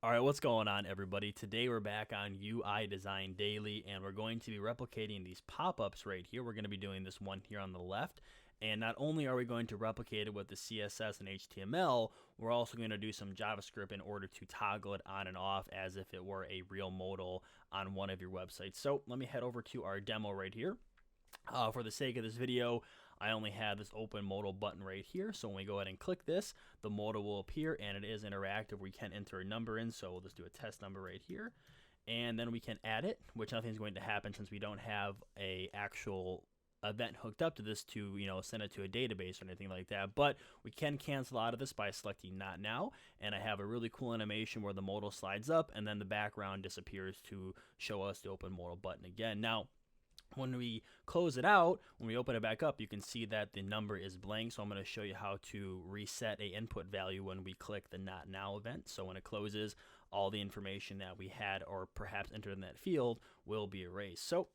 All right, what's going on, everybody? Today we're back on UI Design Daily, and we're going to be replicating these pop-ups right here. We're going to be doing this one here on the left, and not only are we going to replicate it with the CSS and HTML, we're also going to do some JavaScript in order to toggle it on and off as if it were a real modal on one of your websites. So let me head over to our demo right here. For the sake of this video, I only have this open modal button right here. So when we go ahead and click this, the modal will appear, and it is interactive. We can enter a number in, so we'll just do a test number right here. And then we can add it, which nothing's going to happen since we don't have a actual event hooked up to this to send it to a database or anything like that. But we can cancel out of this by selecting not now, and I have a really cool animation where the modal slides up and then the background disappears to show us the open modal button again. Now when we close it out, when we open it back up, you can see that the number is blank. So I'm going to show you how to reset a input value when we click the not now event. So when it closes, all the information that we had or perhaps entered in that field will be erased. So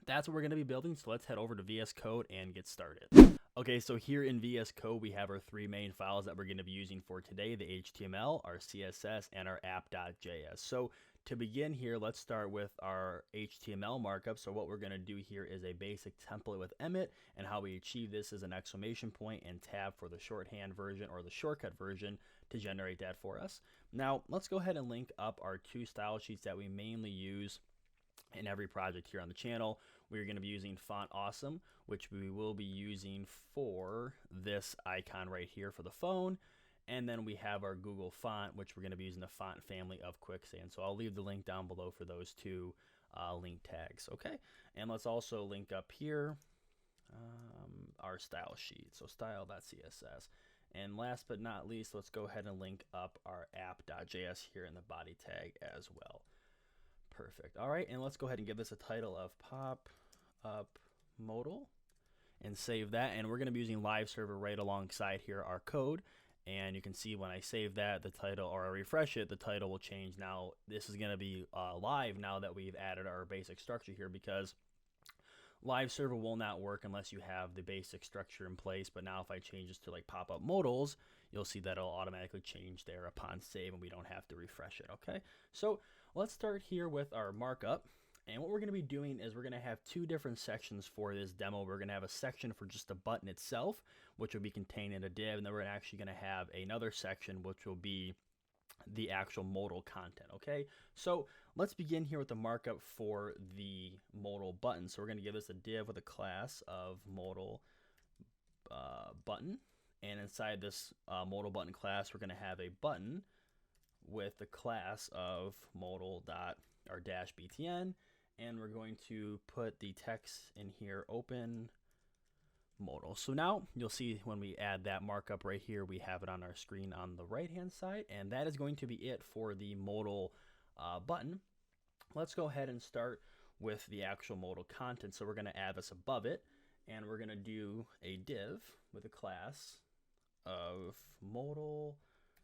that's what we're going to be building. So let's head over to VS Code and get started. Okay, so here in VS Code, we have our three main files that we're going to be using for today: the HTML, our CSS, and our app.js. So to begin here, let's start with our HTML markup. So what we're going to do here is a basic template with Emmet, and how we achieve this is an exclamation point and tab for the shorthand version or the shortcut version to generate that for us. Now let's go ahead and link up our two style sheets that we mainly use in every project here on the channel. We're going to be using Font Awesome, which we will be using for this icon right here for the phone. And then we have our Google font, which we're going to be using the font family of Quicksand. So I'll leave the link down below for those two link tags. Okay, and let's also link up here our style sheet, so style.css. And last but not least, let's go ahead and link up our app.js here in the body tag as well. Perfect. All right, and let's go ahead and give this a title of pop up modal and save that. And we're going to be using live server right alongside here our code. And you can see when I save that, the title, or I refresh it, the title will change. Now this is going to be live now that we've added our basic structure here, because live server will not work unless you have the basic structure in place. But now if I change this to like pop-up modals, you'll see that it'll automatically change there upon save, and we don't have to refresh it. Okay, so let's start here with our markup. And what we're going to be doing is we're going to have two different sections for this demo. We're going to have a section for just the button itself, which will be contained in a div, and then we're actually going to have another section which will be the actual modal content. Okay, so let's begin here with the markup for the modal button. So we're going to give this a div with a class of modal button, and inside this modal button class, we're going to have a button with the class of modal dot or dash btn, and we're going to put the text in here, open modal. So now you'll see when we add that markup right here, we have it on our screen on the right hand side, and that is going to be it for the modal button. Let's go ahead and start with the actual modal content. So we're going to add this above it, and we're going to do a div with a class of modal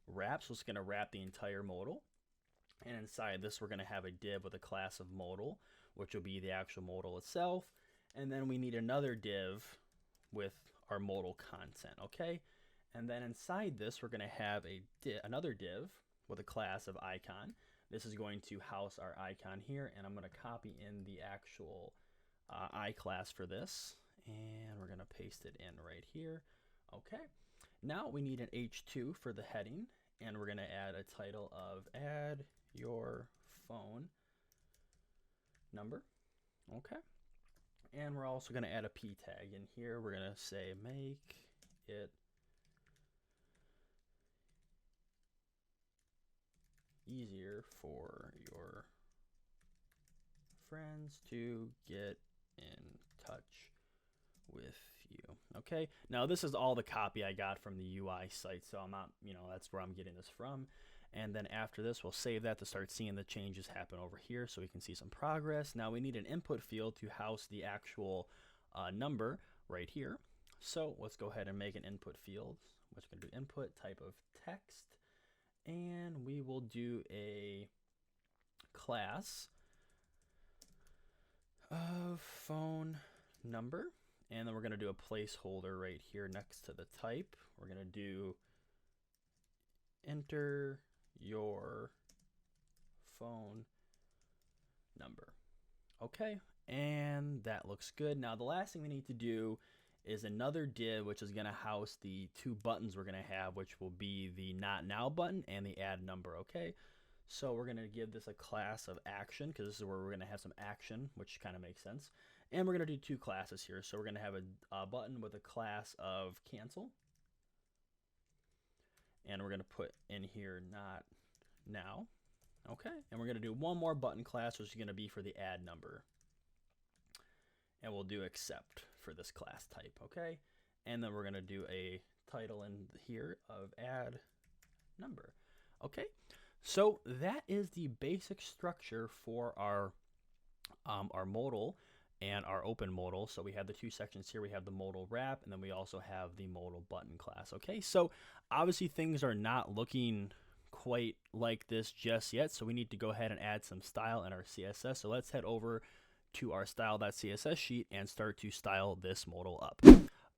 wrap. So it's going to wrap the entire modal. And inside this, we're going to have a div with a class of modal, which will be the actual modal itself. And then we need another div with our modal content. Okay, and then inside this, we're going to have another div with a class of icon. This is going to house our icon here, and I'm going to copy in the actual I class for this, and we're going to paste it in right here. Okay, now we need an H2 for the heading, and we're going to add a title of add your phone number. Okay, and we're also going to add a p tag in here. We're going to say make it easier for your friends to get in touch with you. Okay, now this is all the copy I got from the UI site, so I'm not, that's where I'm getting this from. And then after this, we'll save that to start seeing the changes happen over here so we can see some progress. Now we need an input field to house the actual number right here. So let's go ahead and make an input field, which is going to do input type of text, and we will do a class of phone number, and then we're going to do a placeholder right here next to the type. We're going to do enter your phone number. Okay, and that looks good. Now the last thing we need to do is another div, which is going to house the two buttons we're going to have, which will be the not now button and the add number. Okay, so we're going to give this a class of action, because this is where we're going to have some action, which kind of makes sense. And we're going to do two classes here. So we're going to have a button with a class of cancel, and we're going to put in here not now. Okay, and we're going to do one more button class, which is going to be for the add number, and we'll do accept for this class type. Okay, and then we're going to do a title in here of add number. Okay, so that is the basic structure for our modal and our open modal. So we have the two sections here. We have the modal wrap, and then we also have the modal button class. Okay, so obviously things are not looking quite like this just yet, so we need to go ahead and add some style in our CSS. So let's head over to our style.css sheet and start to style this modal up.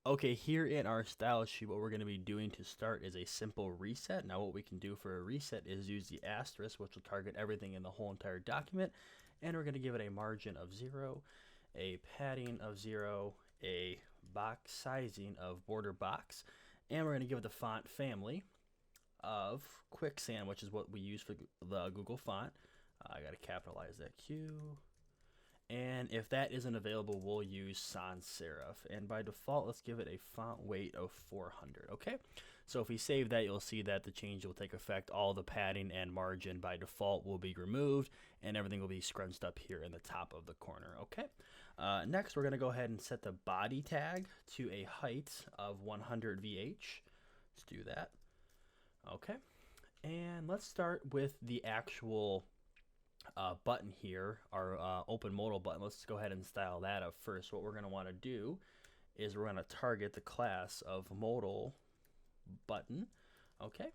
Okay, here in our style sheet, what we're going to be doing to start is a simple reset. Now what we can do for a reset is use the asterisk, which will target everything in the whole entire document, and we're going to give it a margin of 0, a padding of 0, a box sizing of border box, and we're going to give it the font family of Quicksand, which is what we use for the Google font. I got to capitalize that Q. And if that isn't available, we'll use sans serif. And by default, let's give it a font weight of 400. Okay, so if we save that, you'll see that the change will take effect. All the padding and margin by default will be removed, and everything will be scrunched up here in the top of the corner. Okay, next we're going to go ahead and set the body tag to a height of 100 VH. Let's do that. Okay, and let's start with the actual button here, our open modal button. Let's go ahead and style that up first. What we're going to want to do is we're going to target the class of modal button. Okay,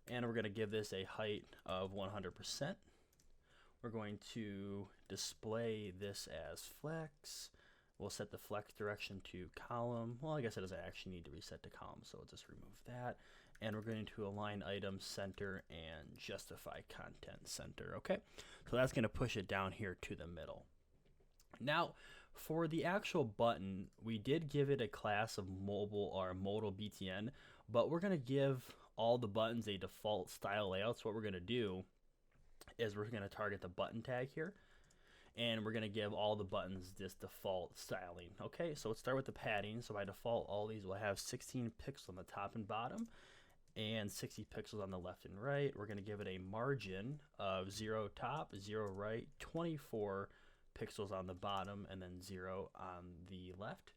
and we're going to give this a height of 100%. We're going to display this as flex. We'll set the flex direction to column. Well, I guess it doesn't actually need to reset to column, so we'll just remove that. And we're going to align items center and justify content center. Okay, so that's going to push it down here to the middle. Now, for the actual button, we did give it a class of mobile or modal BTN, but we're going to give all the buttons a default style layout. So what we're going to do is we're going to target the button tag here, and we're going to give all the buttons this default styling. Okay, so let's start with the padding. So by default, all these will have 16 pixels on the top and bottom, and 60 pixels on the left and right. We're going to give it a margin of 0 top, 0 right, 24 pixels on the bottom, and then 0 on the left.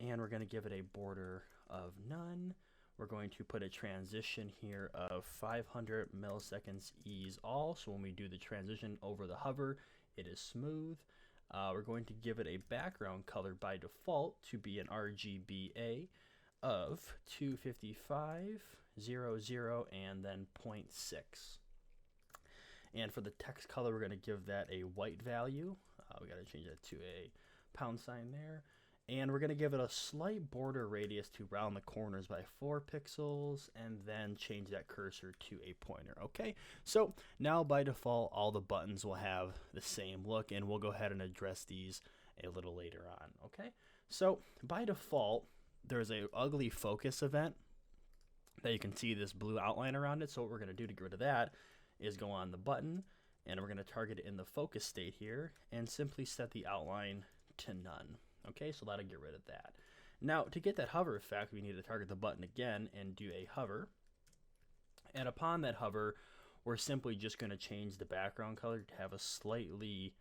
And we're going to give it a border of none. We're going to put a transition here of 500 milliseconds ease all. So when we do the transition over the hover, it is smooth. We're going to give it a background color by default to be an RGBA of 255, 00, and then 0.6. And for the text color, we're going to give that a white value. We got to change that to a pound sign there. And we're going to give it a slight border radius to round the corners by 4 pixels, and then change that cursor to a pointer. Okay, so now by default, all the buttons will have the same look, and we'll go ahead and address these a little later on. Okay, so by default, there's a ugly focus event that you can see this blue outline around it. So what we're going to do to get rid of that is go on the button, and we're going to target it in the focus state here, and simply set the outline to none. Okay, so that'll get rid of that. Now, to get that hover effect, we need to target the button again and do a hover. And upon that hover, we're simply just going to change the background color to have a slightly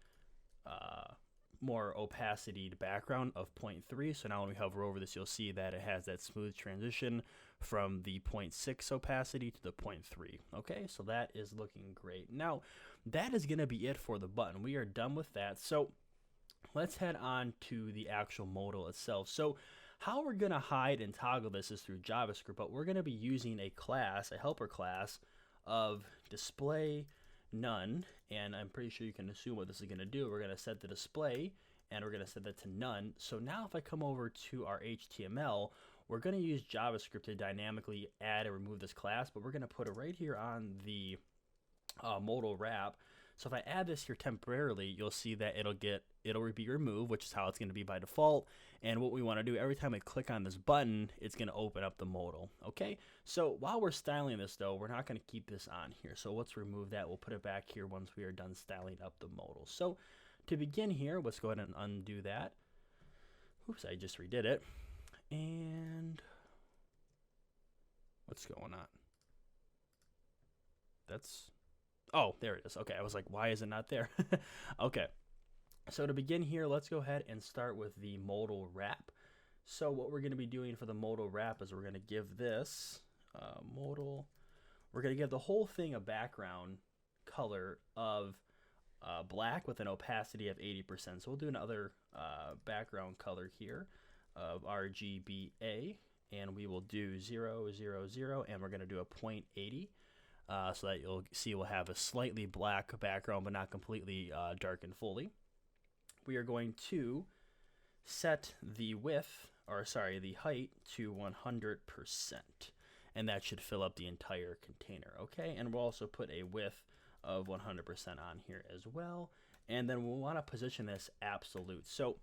more opacity to background of 0.3. So now when we hover over this, you'll see that it has that smooth transition from the 0.6 opacity to the 0.3. Okay, so that is looking great. Now, that is going to be it for the button. We are done with that. So let's head on to the actual modal itself. So how we're going to hide and toggle this is through JavaScript, but we're going to be using a class, a helper class of display none, and I'm pretty sure you can assume what this is going to do. We're going to set the display, and we're going to set that to none. So now if I come over to our HTML, we're going to use JavaScript to dynamically add and remove this class, but we're going to put it right here on the modal wrap. So if I add this here temporarily, you'll see that it'll be removed, which is how it's going to be by default. And what we want to do, every time I click on this button, it's going to open up the modal. Okay, so while we're styling this though, we're not going to keep this on here. So let's remove that. We'll put it back here once we are done styling up the modal. So to begin here, let's go ahead and undo that. Oops, I just redid it. And what's going on? Oh, there it is. Okay, I was like, why is it not there? Okay, so to begin here, let's go ahead and start with the modal wrap. So what we're going to be doing for the modal wrap is we're going to give this modal, we're going to give the whole thing a background color of black with an opacity of 80%. So we'll do another background color here of RGBA, and we will do 0, 0, 0, and we're going to do a 0.80. So that you'll see we'll have a slightly black background, but not completely darkened fully. We are going to set the the height to 100%, and that should fill up the entire container. Okay, and we'll also put a width of 100% on here as well, and then we'll want to position this absolute. So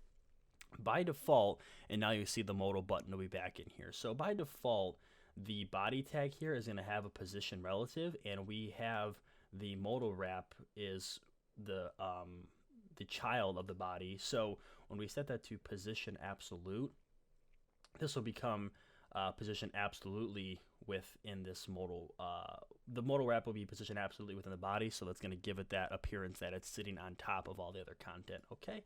by default, and now you see the modal button will be back in here. So by default, the body tag here is going to have a position relative, and we have the modal wrap is the child of the body. So when we set that to position absolute, this will become position absolutely within this modal. The modal wrap will be positioned absolutely within the body, so that's going to give it that appearance that it's sitting on top of all the other content. Okay,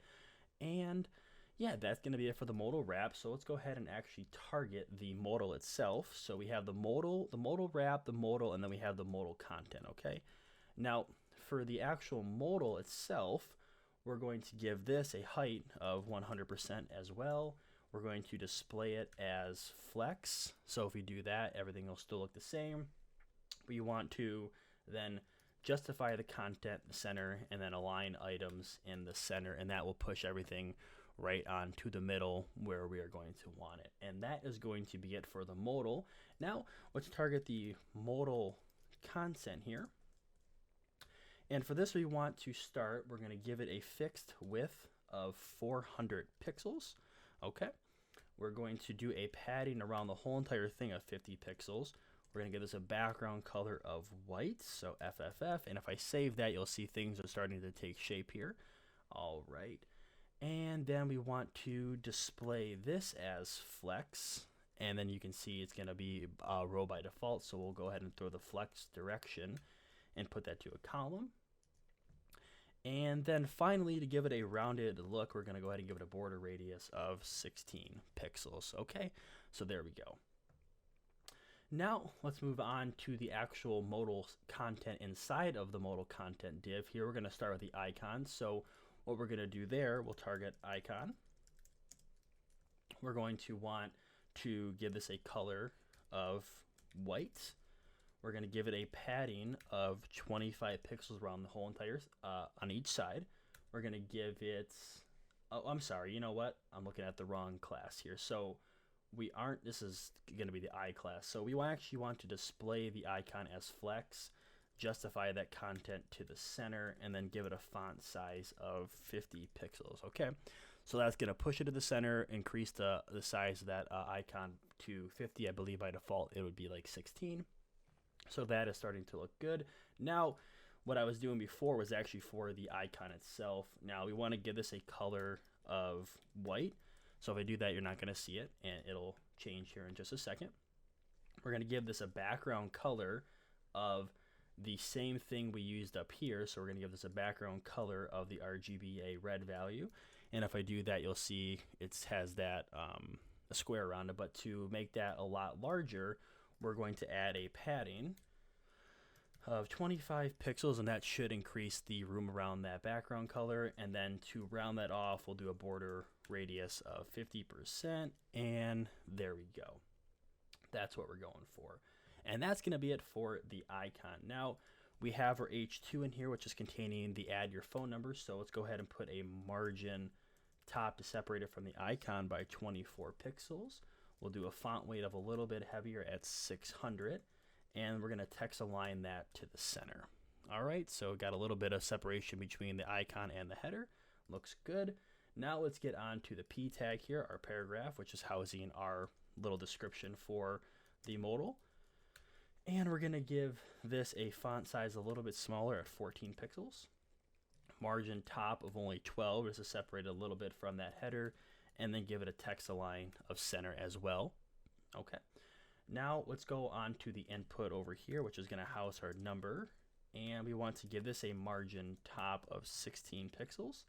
and yeah, that's going to be it for the modal wrap. So let's go ahead and actually target the modal itself. So we have the modal wrap, the modal, and then we have the modal content. Okay, now for the actual modal itself, we're going to give this a height of 100% as well. We're going to display it as flex. So if we do that, everything will still look the same. We want to then justify the content in the center, and then align items in the center, and that will push everything right on to the middle where we are going to want it. And that is going to be it for the modal. Now let's target the modal content here. And for this, we want to start, we're going to give it a fixed width of 400 pixels. Okay, we're going to do a padding around the whole entire thing of 50 pixels. We're going to give this a background color of white, so FFF, and if I save that, you'll see things are starting to take shape here. All right, and then we want to display this as flex, and then you can see it's going to be a row by default, so we'll go ahead and throw the flex direction and put that to a column. And then finally, to give it a rounded look, we're going to go ahead and give it a border radius of 16 pixels. Okay, so there we go. Now let's move on to the actual modal content inside of the modal content div. Here we're going to start with the icon. So what we're going to do there, we'll target icon. We're going to want to give this a color of white. We're going to give it a padding of 25 pixels around the whole entire, on each side. We're going to give it, oh, I'm sorry, you know what? I'm looking at the wrong class here. So this is going to be the I class. So we actually want to display the icon as flex, justify that content to the center, and then give it a font size of 50 pixels. Okay, so that's going to push it to the center, increase the size of that icon to 50. I believe by default it would be like 16. So that is starting to look good. Now, what I was doing before was actually for the icon itself. Now we want to give this a color of white. So if I do that, you're not going to see it, and it'll change here in just a second. We're going to give this a background color of the same thing we used up here. So we're going to give this a background color of the RGBA red value. And if I do that, you'll see it has that a square around it. But to make that a lot larger, we're going to add a padding of 25 pixels, and that should increase the room around that background color. And then to round that off, we'll do a border radius of 50%, and there we go. That's what we're going for. And that's going to be it for the icon. Now we have our H2 in here, which is containing the add your phone number. So let's go ahead and put a margin top to separate it from the icon by 24 pixels. We'll do a font weight of a little bit heavier at 600, and we're going to text align that to the center. All right, so got a little bit of separation between the icon and the header. Looks good. Now let's get on to the P tag here, our paragraph, which is housing our little description for the modal. And we're going to give this a font size a little bit smaller at 14 pixels. Margin top of only 12 just to separate a little bit from that header, and then give it a text align of center as well. Okay. Now let's go on to the input over here, which is going to house our number, and we want to give this a margin top of 16 pixels.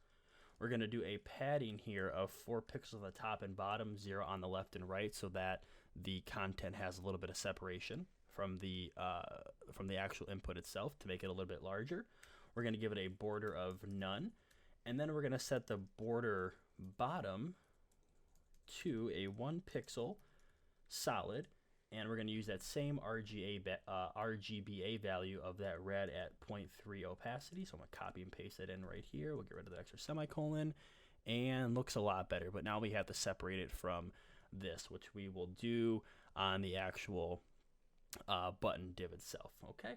We're going to do a padding here of 4 pixels on the top and bottom, 0 on the left and right, so that the content has a little bit of separation from the actual input itself to make it a little bit larger. We're going to give it a border of none, and then we're going to set the border bottom to a 1 pixel solid, and we're going to use that same RGBA value of that red at 0.3 opacity. So I'm going to copy and paste it in right here. We'll get rid of the extra semicolon, and looks a lot better. But now we have to separate it from this, which we will do on the actual button div itself. Okay.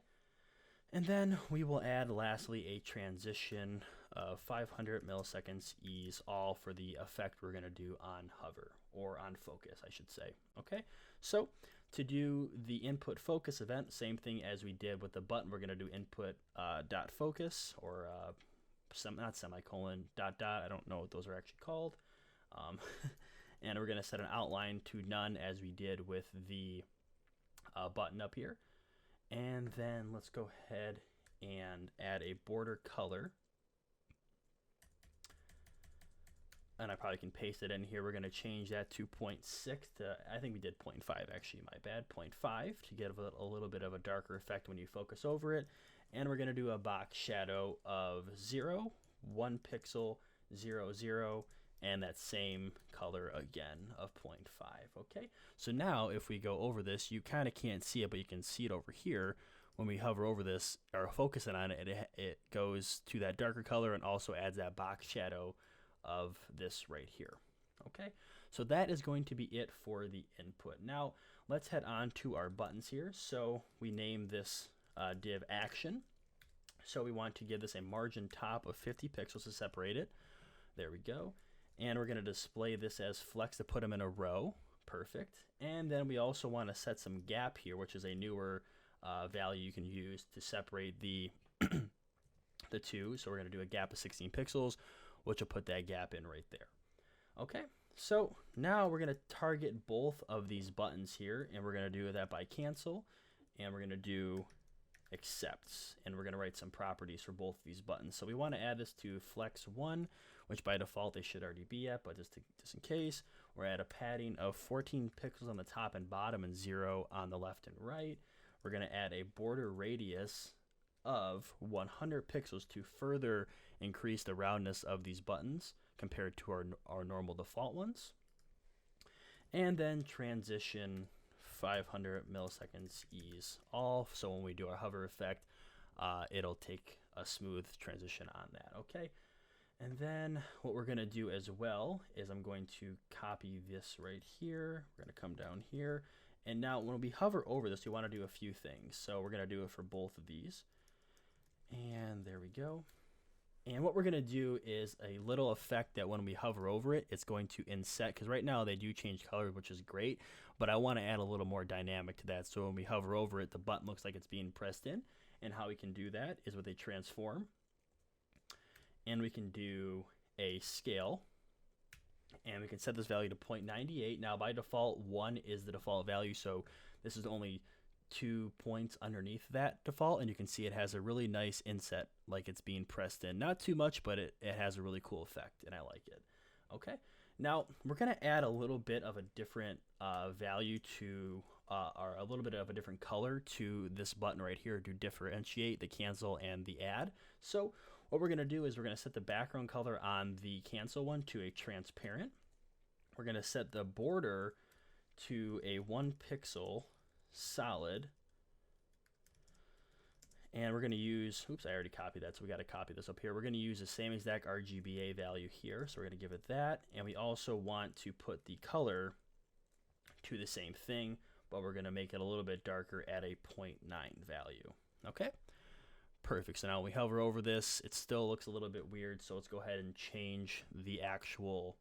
And then we will add lastly a transition of 500 milliseconds ease, all for the effect we're going to do on hover, or on focus I should say. Okay, so to do the input focus event, same thing as we did with the button, we're going to do input dot focus, or not semicolon, dot dot, I don't know what those are actually called. And we're going to set an outline to none as we did with the button up here. And then let's go ahead and add a border color. And I probably can paste it in here. We're going to change that to 0.6 to, I think we did 0.5 actually, my bad, 0.5 to get a little bit of a darker effect when you focus over it. And we're going to do a box shadow of 0, 1 pixel, 0, 0, and that same color again of 0.5. Okay, so now if we go over this, you kind of can't see it, but you can see it over here. When we hover over this or focusing on it, it goes to that darker color and also adds that box shadow of this right here. Okay, so that is going to be it for the input. Now let's head on to our buttons here. So we name this div action. So we want to give this a margin top of 50 pixels to separate it. There we go. And we're going to display this as flex to put them in a row. Perfect. And then we also want to set some gap here, which is a newer value you can use to separate the the two. So we're going to do a gap of 16 pixels, which will put that gap in right there. Okay, so now we're going to target both of these buttons here, and we're going to do that by cancel, and we're going to do accepts, and we're going to write some properties for both of these buttons. So we want to add this to flex 1, which by default they should already be at, but just in case, we're at a padding of 14 pixels on the top and bottom and 0 on the left and right. We're going to add a border radius of 100 pixels to further increase the roundness of these buttons compared to our normal default ones. And then transition 500 milliseconds ease all, so when we do our hover effect, it'll take a smooth transition on that. Okay, and then what we're going to do as well is I'm going to copy this right here. We're going to come down here, and now when we hover over this, we want to do a few things. So we're going to do it for both of these, and there we go. And what we're going to do is a little effect that when we hover over it, it's going to inset, because right now they do change color, which is great, but I want to add a little more dynamic to that. So when we hover over it, the button looks like it's being pressed in. And how we can do that is with a transform. And we can do a scale. And we can set this value to 0.98. Now by default, 1 is the default value, so this is only 2 points underneath that default, and you can see it has a really nice inset, like it's being pressed in. Not too much, but it has a really cool effect, and I like it. Okay, now we're going to add a little bit of a different value to, or a little bit of a different color to this button right here to differentiate the cancel and the add. So what we're going to do is we're going to set the background color on the cancel one to a transparent. We're going to set the border to a 1 pixel solid, and we're going to use, oops, I already copied that, so we got to copy this up here. We're going to use the same exact RGBA value here, so we're going to give it that, and we also want to put the color to the same thing, but we're going to make it a little bit darker at a 0.9 value. Okay, Perfect. So now when we hover over this, it still looks a little bit weird. So let's go ahead and change the actual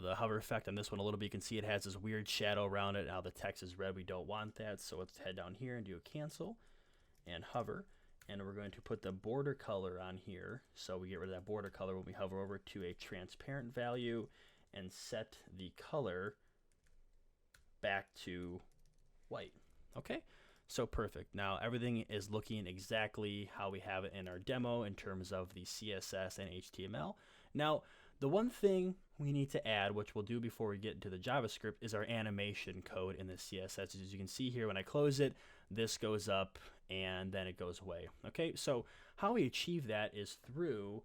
the hover effect on this one a little bit. You can see it has this weird shadow around it. Now the text is red. We don't want that. So let's head down here and do a cancel and hover. And we're going to put the border color on here. So we get rid of that border color when we hover over to a transparent value and set the color back to white. Okay, so perfect. Now everything is looking exactly how we have it in our demo in terms of the CSS and HTML. Now, the one thing we need to add, which we'll do before we get into the JavaScript, is our animation code in the CSS. As you can see here, when I close it, this goes up and then it goes away. Okay, so how we achieve that is through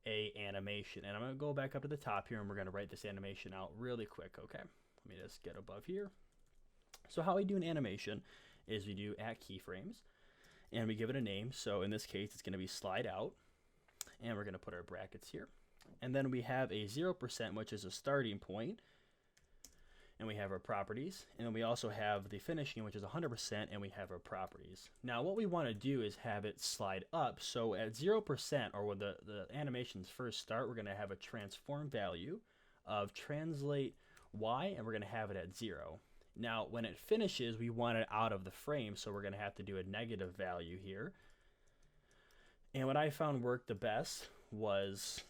a animation. And I'm going to go back up to the top here and we're going to write this animation out really quick. Okay, let me just get above here. So how we do an animation is we do at keyframes and we give it a name. So in this case, it's going to be slide out, and we're going to put our brackets here. And then we have a 0%, which is a starting point, and we have our properties. And then we also have the finishing, which is 100%, and we have our properties. Now what we want to do is have it slide up. So at 0%, or when the animations first start, we're going to have a transform value of translate y, and we're going to have it at 0. Now when it finishes, we want it out of the frame, so we're going to have to do a negative value here. And what I found worked the best was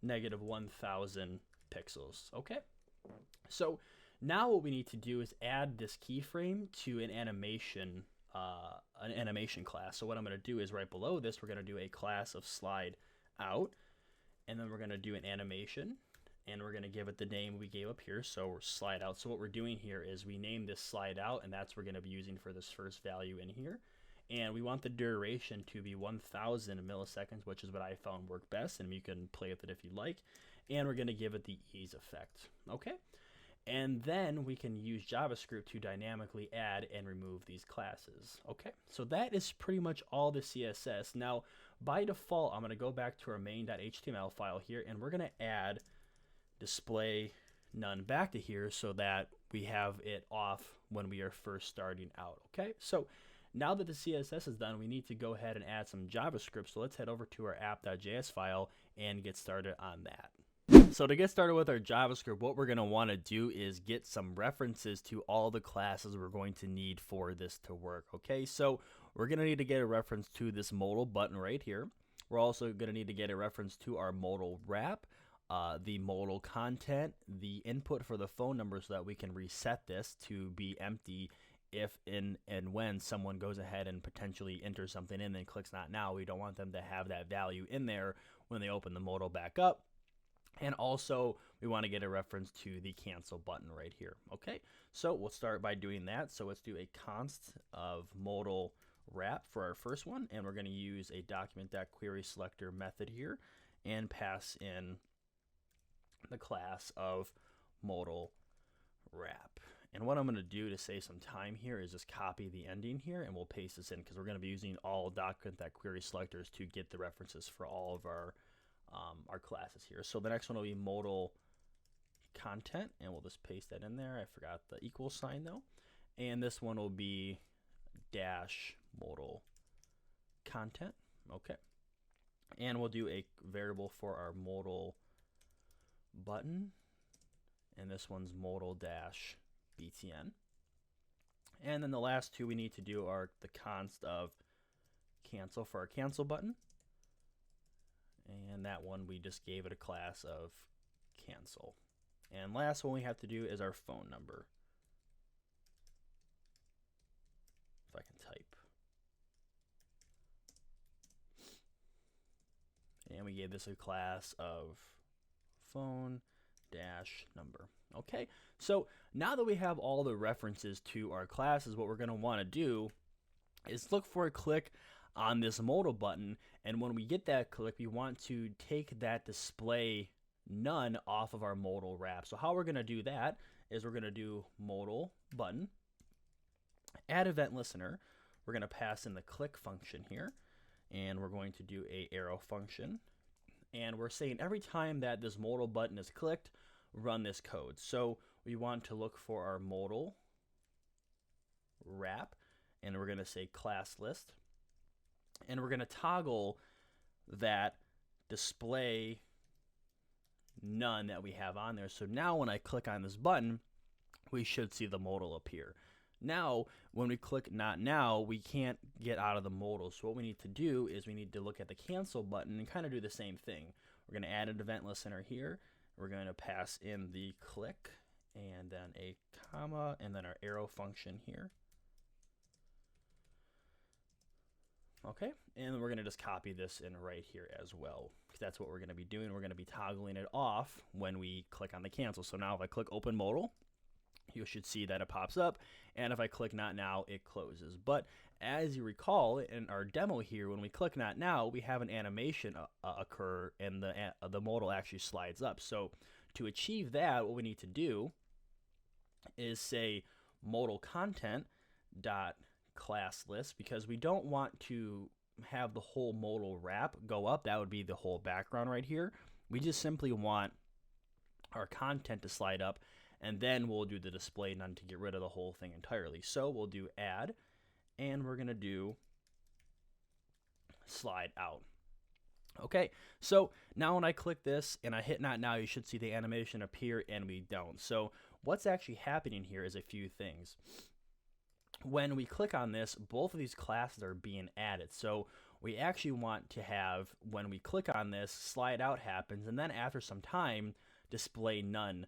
negative 1000 pixels. Okay, so now what we need to do is add this keyframe to an animation class. So what I'm going to do is right below this, we're going to do a class of slide out, and then we're going to do an animation, and we're going to give it the name we gave up here, so we're slide out. So what we're doing here is we name this slide out, and that's what we're going to be using for this first value in here. And we want the duration to be 1000 milliseconds, which is what I found worked best, and you can play with it if you like. And we're going to give it the ease effect. Okay, and then we can use JavaScript to dynamically add and remove these classes. Okay, so that is pretty much all the CSS. Now by default, I'm going to go back to our main.html file here, and we're going to add display none back to here so that we have it off when we are first starting out. Okay, so now that the CSS is done, we need to go ahead and add some JavaScript. So let's head over to our app.js file and get started on that. So to get started with our JavaScript, what we're going to want to do is get some references to all the classes we're going to need for this to work. Okay, so we're going to need to get a reference to this modal button right here. We're also going to need to get a reference to our modal wrap, the modal content, the input for the phone number so that we can reset this to be empty if and when someone goes ahead and potentially enters something in and clicks not now. We don't want them to have that value in there when they open the modal back up. And also we want to get a reference to the cancel button right here. Okay, so we'll start by doing that. So let's do a const of modal wrap for our first one, and we're going to use a document.querySelector method here and pass in the class of modal wrap. And what I'm going to do to save some time here is just copy the ending here, and we'll paste this in because we're going to be using all document.querySelectors to get the references for all of our classes here. So the next one will be modal content, and we'll just paste that in there. I forgot the equal sign though. And this one will be dash modal content. Okay, and we'll do a variable for our modal button, and this one's modal dash btn. And then the last two we need to do are the const of cancel for our cancel button, and that one we just gave it a class of cancel. And last one we have to do is our phone number. If I can type. And we gave this a class of phone dash number. Okay, so now that we have all the references to our classes, what we're going to want to do is look for a click on this modal button, and when we get that click, we want to take that display none off of our modal wrap. So how we're going to do that is we're going to do modal button, add event listener, we're going to pass in the click function here, and we're going to do a arrow function, and we're saying every time that this modal button is clicked, run this code. So we want to look for our modal wrap, and we're going to say class list, and we're going to toggle that display none that we have on there. So now when I click on this button, we should see the modal appear. Now, when we click not now, we can't get out of the modal. So what we need to do is we need to look at the cancel button and kind of do the same thing. We're going to add an event listener here. We're going to pass in the click and then a comma and then our arrow function here. Okay, and then we're going to just copy this in right here as well, because that's what we're going to be doing. We're going to be toggling it off when we click on the cancel. So now if I click open modal, you should see that it pops up, and if I click not now, it closes. But as you recall in our demo here, when we click not now, we have an animation occur, and the modal actually slides up. So to achieve that, what we need to do is say modal content dot class list, because we don't want to have the whole modal wrap go up. That would be the whole background right here. We just simply want our content to slide up, and then we'll do the display none to get rid of the whole thing entirely. So we'll do add, and we're going to do slide out. Okay, so now when I click this and I hit not now, you should see the animation appear, and we don't. So what's actually happening here is a few things. When we click on this, both of these classes are being added. So we actually want to have, when we click on this, slide out happens, and then after some time, display none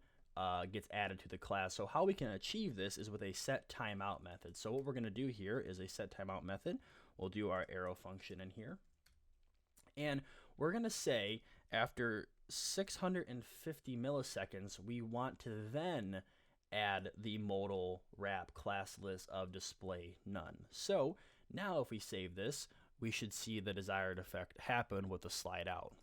gets added to the class. So how we can achieve this is with a set timeout method. So what we're going to do here is a set timeout method. We'll do our arrow function in here, and we're going to say after 650 milliseconds, we want to then add the modal wrap class list of display none. So now if we save this, we should see the desired effect happen with the slide out,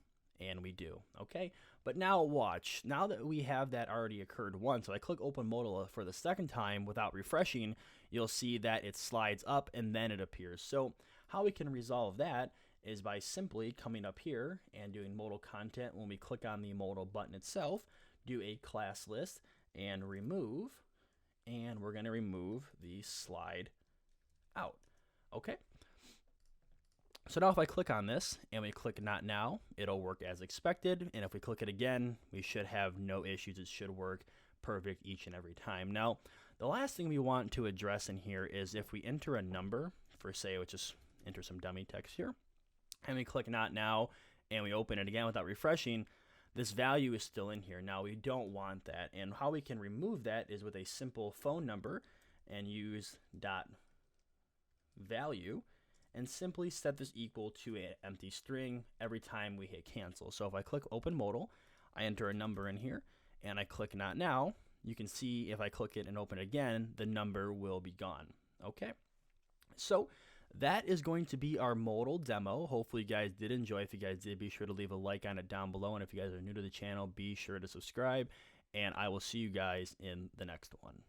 and we do. Okay, but now watch. Now that we have that already occurred once, so I click open modal for the second time without refreshing, you'll see that it slides up and then it appears. So how we can resolve that is by simply coming up here and doing modal content. When we click on the modal button itself, do a class list and remove, and we're going to remove the slide out. Okay, so now if I click on this and we click not now, it'll work as expected, and if we click it again, we should have no issues. It should work perfect each and every time. Now the last thing we want to address in here is if we enter a number, for say, let's just enter some dummy text here, and we click not now and we open it again without refreshing, this value is still in here. Now we don't want that, and how we can remove that is with a simple phone number and use dot value and simply set this equal to an empty string every time we hit cancel. So if I click open modal, I enter a number in here and I click not now, you can see if I click it and open it again, the number will be gone. Okay, so that is going to be our modal demo. Hopefully you guys did enjoy. If you guys did, be sure to leave a like on it down below. And if you guys are new to the channel, be sure to subscribe. And I will see you guys in the next one.